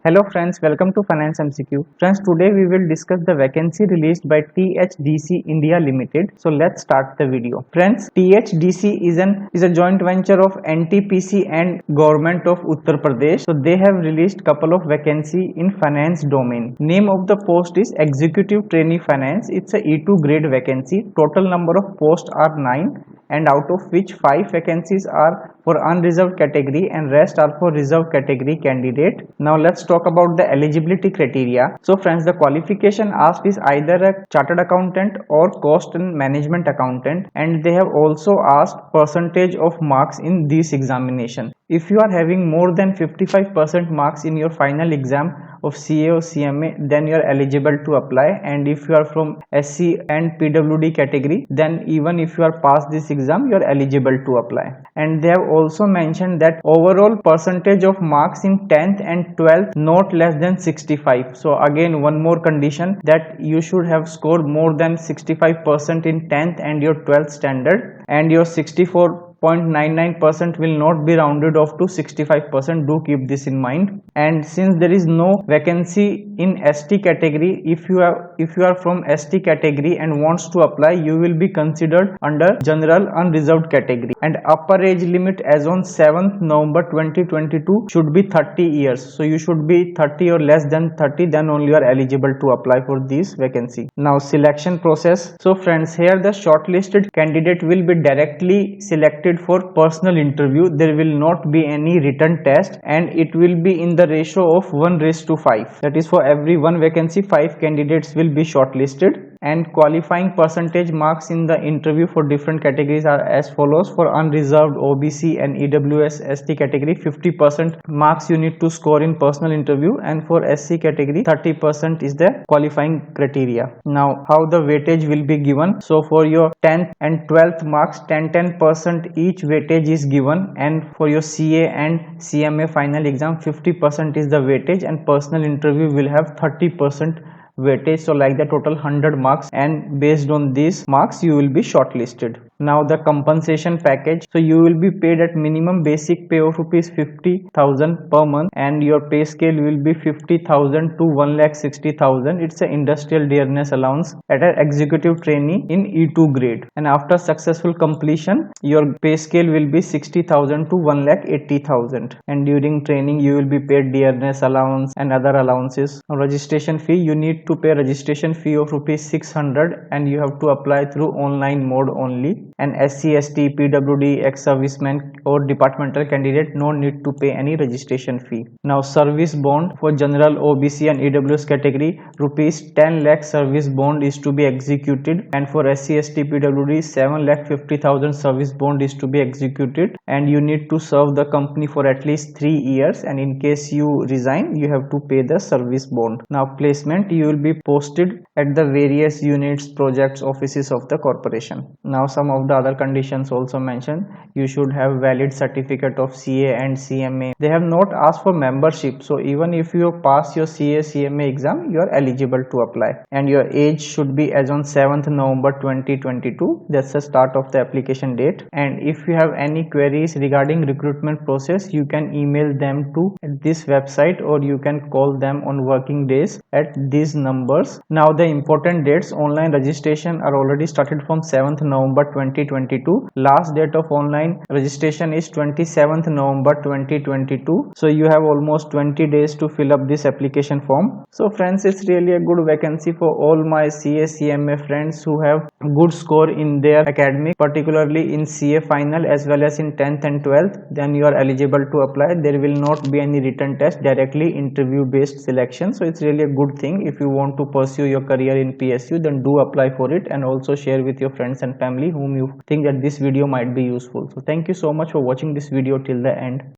Hello friends, welcome to Finance MCQ. Friends, today we will discuss the vacancy released by THDC India Limited. So let's start the video. Friends, THDC is a joint venture of NTPC and Government of Uttar Pradesh. So they have released couple of vacancy in finance domain. Name of the post is Executive Trainee Finance. It's a E2 grade vacancy. Total number of posts are 9, and out of which 5 vacancies are for unreserved category and rest are for reserved category candidate. Now let's talk about the eligibility criteria. So friends, the qualification asked is either a chartered accountant or cost and management accountant, and they have also asked percentage of marks in this examination. If you are having more than 55% marks in your final exam of CA or CMA, then you are eligible to apply, and if you are from SC and PWD category, then even if you are past this exam, you are eligible to apply. And they have also mentioned that overall percentage of marks in 10th and 12th not less than 65. So again, one more condition, that you should have scored more than 65% in 10th and your 12th standard, and your 64.99% will not be rounded off to 65%. Do keep this in mind. And since there is no vacancy in ST category, if you are from ST category and wants to apply, you will be considered under general unreserved category, and upper age limit as on 7th November 2022 should be 30 years. So you should be 30 or less than 30, then only you are eligible to apply for this vacancy. Now selection process. So friends, here the shortlisted candidate will be directly selected for personal interview. There will not be any written test, and it will be in the ratio of 1:5. That is, for every one vacancy 5 candidates will be shortlisted. And qualifying percentage marks in the interview for different categories are as follows. For unreserved, OBC and EWS ST category, 50% marks you need to score in personal interview, and for SC category 30% is the qualifying criteria. Now how the weightage will be given. So for your 10th and 12th marks, 10% each weightage is given, and for your CA and CMA final exam 50% is the weightage, and personal interview will have 30% weightage. So like the total 100 marks, and based on these marks you will be shortlisted. Now the compensation package. So you will be paid at minimum basic pay of rupees 50,000 per month, and your pay scale will be 50,000 to 1,60,000. It's an industrial dearness allowance at an executive trainee in E2 grade, and after successful completion your pay scale will be 60,000 to 1,80,000, and during training you will be paid dearness allowance and other allowances. Now, registration fee, you need to pay registration fee of rupees 600, and you have to apply through online mode only. And SC, ST, PWD, ex-serviceman or departmental candidate no need to pay any registration fee. Now service bond for general, OBC and EWS category, rupees 10 lakh service bond is to be executed, and for SC, ST, PWD 7,50,000 service bond is to be executed, and you need to serve the company for at least 3 years, and in case you resign you have to pay the service bond. Now placement, you will be posted at the various units, projects, offices of the corporation. Now some of the other conditions also mentioned. You should have valid certificate of CA and CMA. They have not asked for membership, so even if you pass your CA CMA exam, you are eligible to apply, and your age should be as on 7th November 2022. That's the start of the application date. And if you have any queries regarding recruitment process, you can email them to this website, or you can call them on working days at these numbers. Now the important dates. Online registration are already started from 7th November 2022. Last date of online registration is 27th November 2022. So you have almost 20 days to fill up this application form. So friends, it's really a good vacancy for all my CA CMA friends who have good score in their academic, particularly in CA final as well as in 10th and 12th. Then you are eligible to apply. There will not be any written test, directly interview based selection. So it's really a good thing. If you want to pursue your career in PSU, then do apply for it, and also share with your friends and family whom you think that this video might be useful. So thank you so much for watching this video till the end.